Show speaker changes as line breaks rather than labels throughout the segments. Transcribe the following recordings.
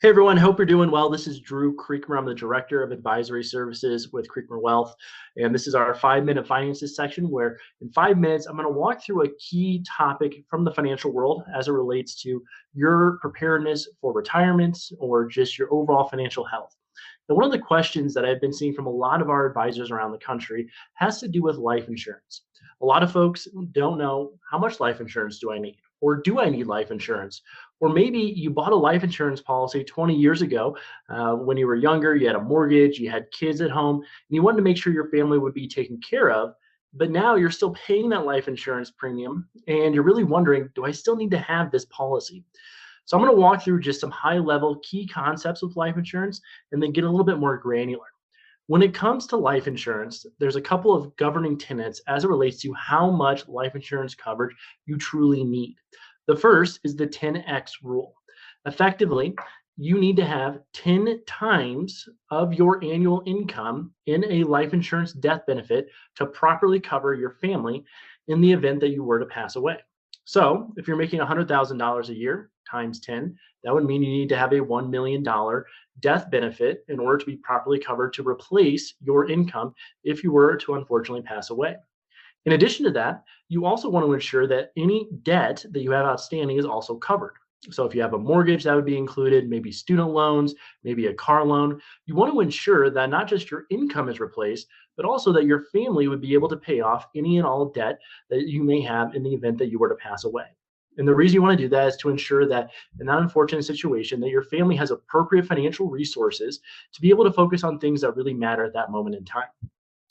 Hey everyone, hope you're doing well. This is Drew Creekmur. I'm the Director of Advisory Services with Creekmur Wealth. And this is our 5-minute finances section where in 5 minutes, I'm going to walk through a key topic from the financial world as it relates to your preparedness for retirement or just your overall financial health. And one of the questions that I've been seeing from a lot of our advisors around the country has to do with life insurance. A lot of folks don't know, how much life insurance do I need? Or do I need life insurance? Or maybe you bought a life insurance policy 20 years ago when you were younger, you had a mortgage, you had kids at home, and you wanted to make sure your family would be taken care of. But now you're still paying that life insurance premium and you're really wondering, do I still need to have this policy? So I'm going to walk through just some high level key concepts with life insurance and then get a little bit more granular. When it comes to life insurance, there's a couple of governing tenets as it relates to how much life insurance coverage you truly need. The first is the 10x rule. Effectively, you need to have 10 times of your annual income in a life insurance death benefit to properly cover your family in the event that you were to pass away. So if you're making $100,000 a year times 10, that would mean you need to have a $1 million death benefit in order to be properly covered to replace your income if you were to unfortunately pass away. In addition to that, you also want to ensure that any debt that you have outstanding is also covered. So if you have a mortgage, that would be included, maybe student loans, maybe a car loan. You want to ensure that not just your income is replaced, but also that your family would be able to pay off any and all debt that you may have in the event that you were to pass away. And the reason you want to do that is to ensure that in that unfortunate situation that your family has appropriate financial resources to be able to focus on things that really matter at that moment in time.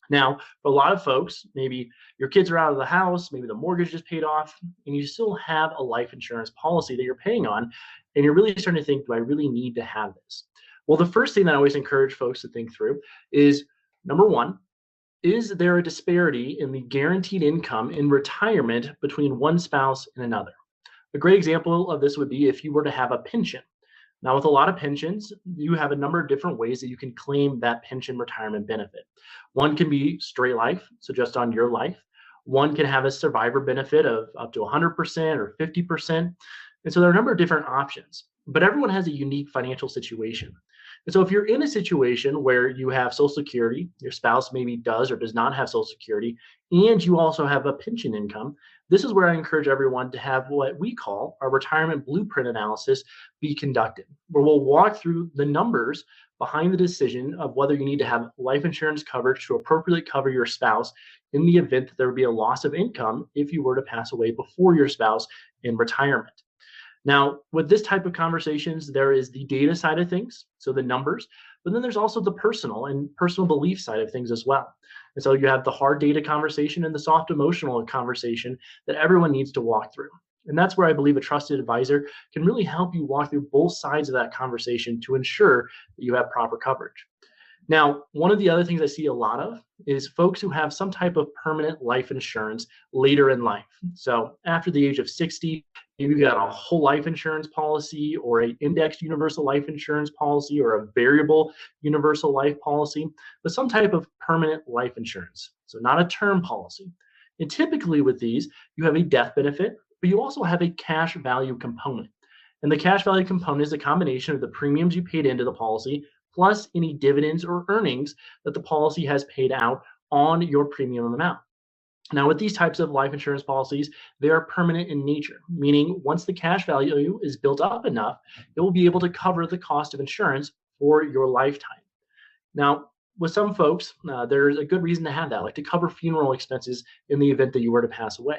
Now, for a lot of folks, maybe your kids are out of the house, maybe the mortgage is paid off, and you still have a life insurance policy that you're paying on, and you're really starting to think, do I really need to have this? Well, the first thing that I always encourage folks to think through is number one, is there a disparity in the guaranteed income in retirement between one spouse and another? A great example of this would be if you were to have a pension. Now, with a lot of pensions, you have a number of different ways that you can claim that pension retirement benefit. One can be straight life, so just on your life. One can have a survivor benefit of up to 100% or 50%. And so there are a number of different options, but everyone has a unique financial situation. And so if you're in a situation where you have Social Security, your spouse maybe does or does not have Social Security, and you also have a pension income, this is where I encourage everyone to have what we call our retirement blueprint analysis be conducted, where we'll walk through the numbers behind the decision of whether you need to have life insurance coverage to appropriately cover your spouse in the event that there would be a loss of income if you were to pass away before your spouse in retirement. Now, with this type of conversations, there is the data side of things, so the numbers, but then there's also the personal and personal belief side of things as well. And so you have the hard data conversation and the soft emotional conversation that everyone needs to walk through. And that's where I believe a trusted advisor can really help you walk through both sides of that conversation to ensure that you have proper coverage. Now, one of the other things I see a lot of is folks who have some type of permanent life insurance later in life. So after the age of 60, maybe you got a whole life insurance policy or an indexed universal life insurance policy or a variable universal life policy, but some type of permanent life insurance. So not a term policy. And typically with these, you have a death benefit, but you also have a cash value component. And the cash value component is a combination of the premiums you paid into the policy plus any dividends or earnings that the policy has paid out on your premium amount. Now, with these types of life insurance policies, they are permanent in nature, meaning once the cash value is built up enough, it will be able to cover the cost of insurance for your lifetime. Now, with some folks, there's a good reason to have that, like to cover funeral expenses in the event that you were to pass away.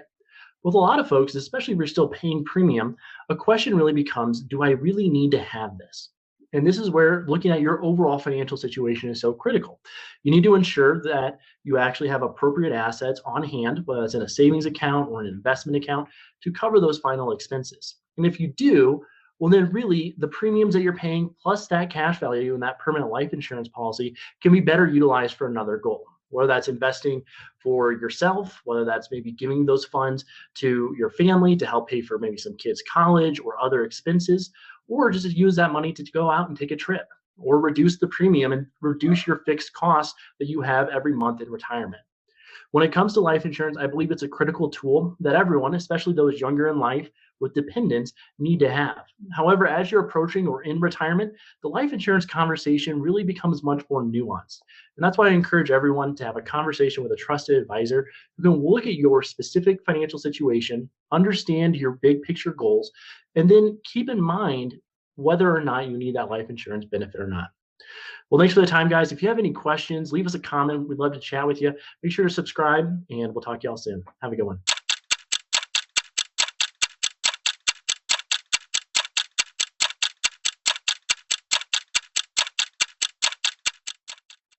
With a lot of folks, especially if you're still paying premium, a question really becomes, do I really need to have this? And this is where looking at your overall financial situation is so critical. You need to ensure that you actually have appropriate assets on hand, whether it's in a savings account or an investment account, to cover those final expenses. And if you do, well, then really the premiums that you're paying plus that cash value and that permanent life insurance policy can be better utilized for another goal, whether that's investing for yourself, whether that's maybe giving those funds to your family to help pay for maybe some kids' college or other expenses, or just use that money to go out and take a trip or reduce the premium and reduce your fixed costs that you have every month in retirement. When it comes to life insurance, I believe it's a critical tool that everyone, especially those younger in life with dependents, need to have. However, as you're approaching or in retirement, the life insurance conversation really becomes much more nuanced. And that's why I encourage everyone to have a conversation with a trusted advisor who can look at your specific financial situation, understand your big picture goals, and then keep in mind whether or not you need that life insurance benefit or not. Well, thanks for the time, guys. If you have any questions, leave us a comment. We'd love to chat with you. Make sure to subscribe, and we'll talk to y'all soon. Have a good one.